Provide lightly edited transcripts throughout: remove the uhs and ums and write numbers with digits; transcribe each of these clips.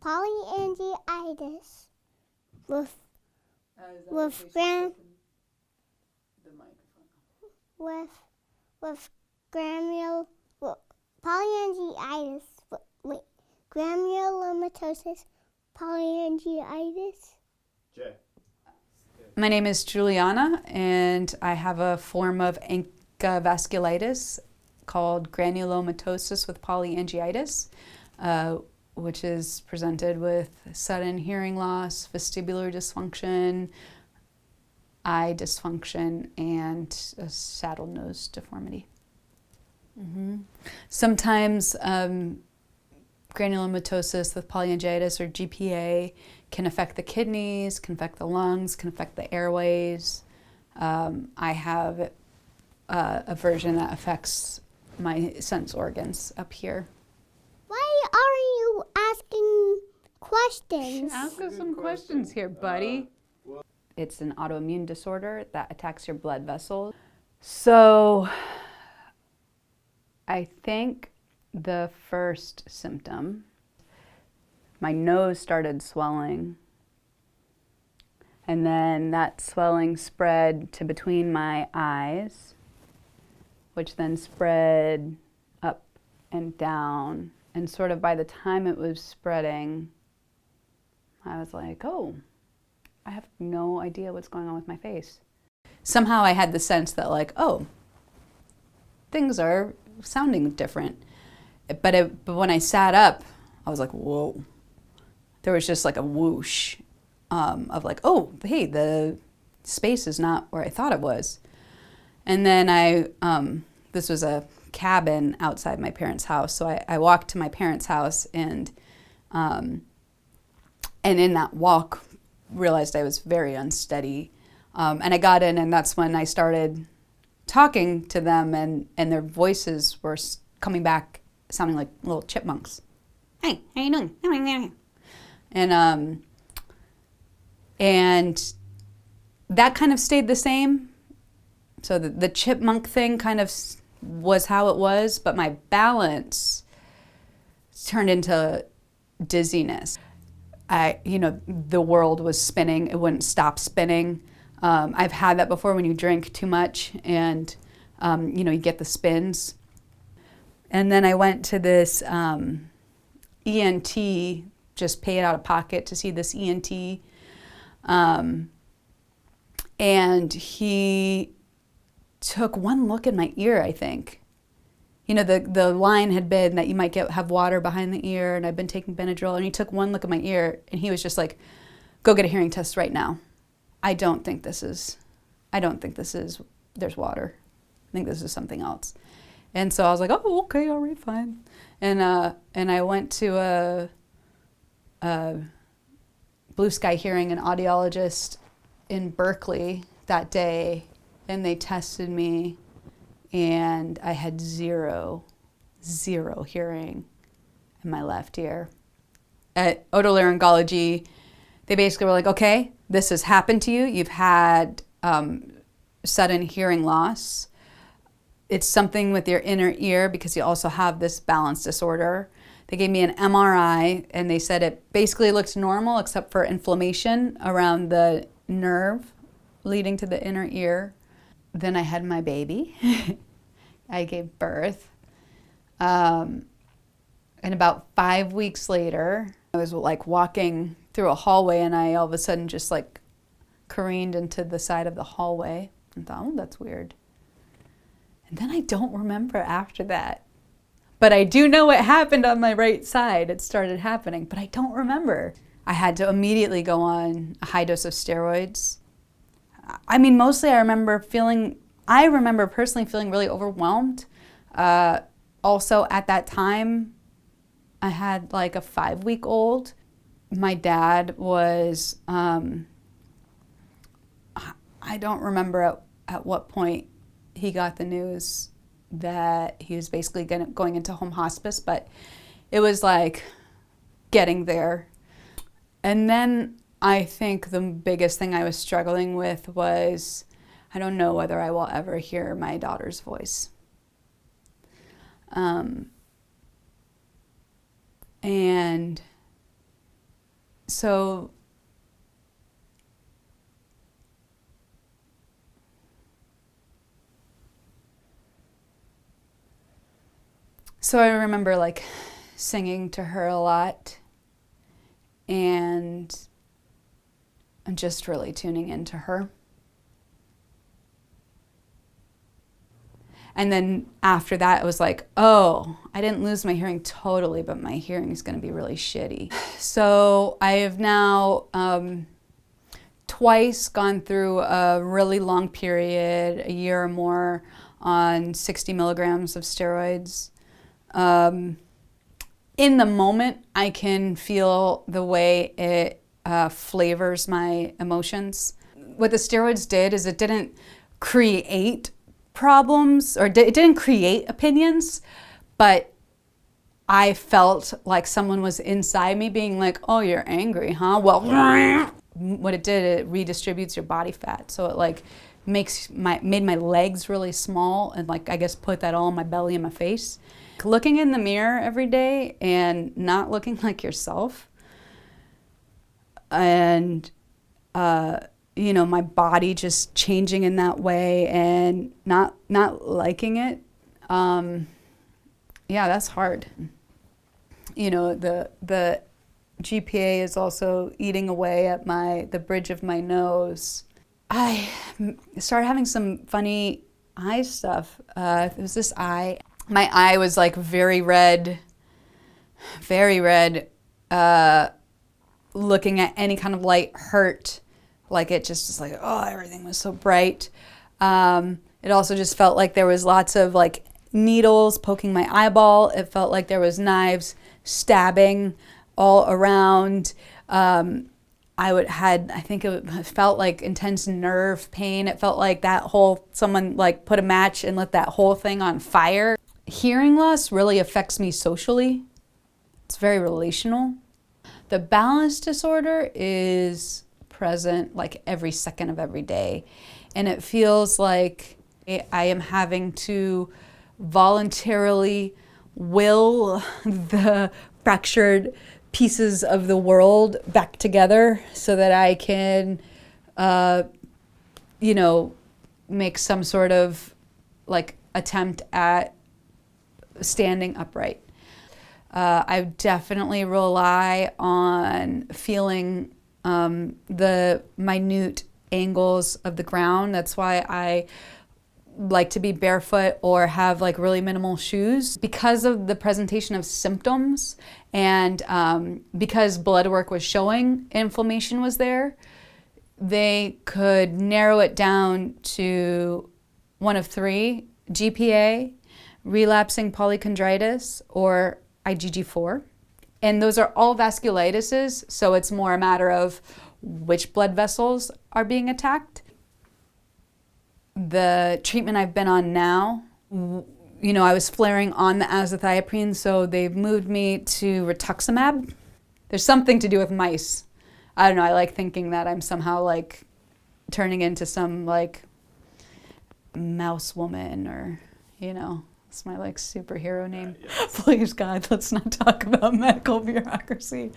Poliangiitis with Polyangiitis, Granulamatosis, Polyangiitis. Jay. My name is Juliana, and I have a form of vasculitis called Granulamatosis with Poliangiitis, which is presented with sudden hearing loss, vestibular dysfunction, eye dysfunction, and a saddle nose deformity. Sometimes granulomatosis with Poliangiitis, or GPA, can affect the kidneys, can affect the lungs, can affect the airways. I have a version that affects my sense organs up here. Why are you asking questions? Ask us some questions here, buddy. It's an autoimmune disorder that attacks your blood vessels. So I think the first symptom, my nose started swelling, and then that swelling spread to between my eyes, which then spread up and down. And sort of by the time it was spreading, I was like, oh, I have no idea what's going on with my face. Somehow I had the sense that, like, oh, things are sounding different. But when I sat up, I was like, whoa. There was just like a whoosh of like, oh, hey, the space is not where I thought it was. And then this was a cabin outside my parents' house. So I walked to my parents' house, and in that walk, realized I was very unsteady. And I got in, and that's when I started talking to them, and their voices were coming back sounding like little chipmunks. Hey, how you doing? And that kind of stayed the same. So the chipmunk thing kind of was how it was, but my balance turned into dizziness. The world was spinning. It wouldn't stop spinning. I've had that before when you drink too much and, you get the spins. And then I went to this ENT, just paid out of pocket to see this ENT. And he took one look in my ear, I think. The line had been that you might have water behind the ear, and I've been taking Benadryl, and he took one look at my ear, and he was just like, go get a hearing test right now. I don't think this is, there's water. I think this is something else. And so I was like, oh, okay, all right, fine. And I went to a Blue Sky Hearing, an audiologist in Berkeley that day, and they tested me, and I had zero hearing in my left ear. At otolaryngology, they basically were like, okay, this has happened to you. You've had sudden hearing loss. It's something with your inner ear because you also have this balance disorder. They gave me an MRI, and they said it basically looked normal except for inflammation around the nerve leading to the inner ear. Then I had my baby. I gave birth. And about 5 weeks later, I was like walking through a hallway, and I all of a sudden just like careened into the side of the hallway and thought, oh, that's weird. And then I don't remember after that. But I do know what happened on my right side. It started happening, but I don't remember. I had to immediately go on a high dose of steroids. I mean, mostly I remember personally feeling really overwhelmed. Also at that time, I had like a 5-week-old. My dad was, I don't remember at what point he got the news that he was basically going into home hospice, but it was like getting there. And then I think the biggest thing I was struggling with was, I don't know whether I will ever hear my daughter's voice. And So I remember like singing to her a lot and just really tuning into her. And then after that, it was like, oh, I didn't lose my hearing totally, but my hearing is going to be really shitty. So I have now twice gone through a really long period, a year or more, on 60 milligrams of steroids. In the moment, I can feel the way it flavors my emotions. What the steroids did is it didn't create problems, or it didn't create opinions, but I felt like someone was inside me being like, oh, you're angry, huh? Well, what it did, it redistributes your body fat. So it like made my legs really small and like, I guess, put that all on my belly and my face. Looking in the mirror every day and not looking like yourself, and you know, my body just changing in that way and not liking it. Yeah, that's hard. You know, the GPA is also eating away at the bridge of my nose. I started having some funny eye stuff. It was this eye. My eye was like very red, looking at any kind of light hurt. Like it just was like, oh, everything was so bright. It also just felt like there was lots of like needles poking my eyeball. It felt like there was knives stabbing all around. I think it felt like intense nerve pain. It felt like someone like put a match and lit that whole thing on fire. Hearing loss really affects me socially. It's very relational. The balance disorder is present like every second of every day. And it feels like I am having to voluntarily will the fractured pieces of the world back together so that I can, you know, make some sort of like attempt at standing upright. I definitely rely on feeling the minute angles of the ground. That's why I like to be barefoot or have like really minimal shoes. Because of the presentation of symptoms and because blood work was showing inflammation was there, they could narrow it down to one of three: GPA, relapsing polychondritis, or IgG4. And those are all vasculitises, so it's more a matter of which blood vessels are being attacked. The treatment I've been on now, you know, I was flaring on the azathioprine, so they've moved me to rituximab. There's something to do with mice. I don't know, I like thinking that I'm somehow like turning into some like mouse woman, or, you know, it's my like superhero name. Yes. Please God, let's not talk about medical bureaucracy.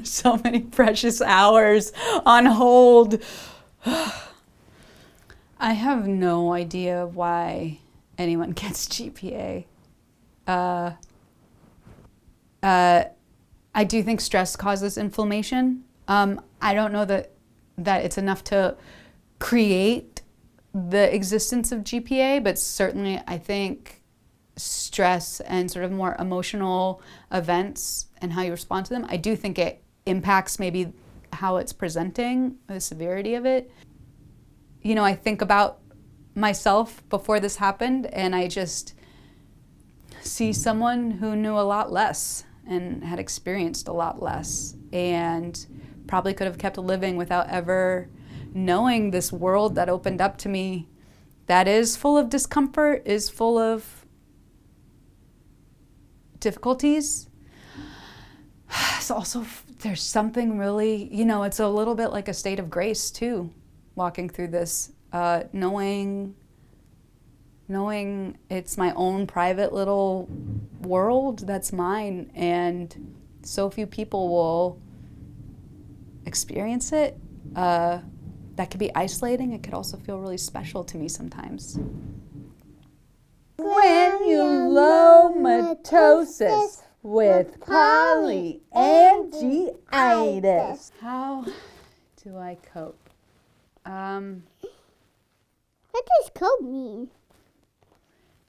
So many precious hours on hold. I have no idea why anyone gets GPA. I do think stress causes inflammation. I don't know that it's enough to create the existence of GPA, but certainly I think stress and sort of more emotional events and how you respond to them, I do think it impacts maybe how it's presenting, the severity of it. You know, I think about myself before this happened, and I just see someone who knew a lot less and had experienced a lot less, and probably could have kept living without ever knowing this world that opened up to me that is full of discomfort, is full of difficulties. So also, there's something really, you know, it's a little bit like a state of grace too, walking through this, knowing it's my own private little world that's mine, and so few people will experience it, that could be isolating. It could also feel really special to me sometimes. Granulomatosis with Poliangiitis. How do I cope? What does cope mean?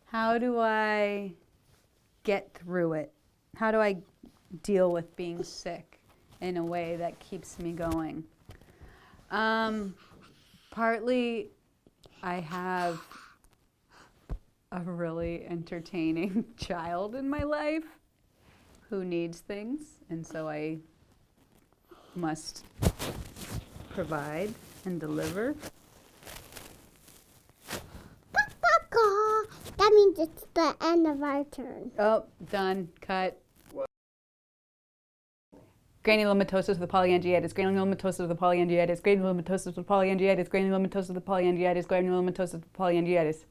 How do I get through it? How do I deal with being sick in a way that keeps me going? Partly, I have a really entertaining child in my life who needs things, and so I must provide and deliver. That means it's the end of our turn. Oh, done. Cut. Granulomatosis with Poliangiitis. Granulomatosis with Poliangiitis. Granulomatosis with Poliangiitis. Granulomatosis with Poliangiitis. Granulomatosis with Poliangiitis.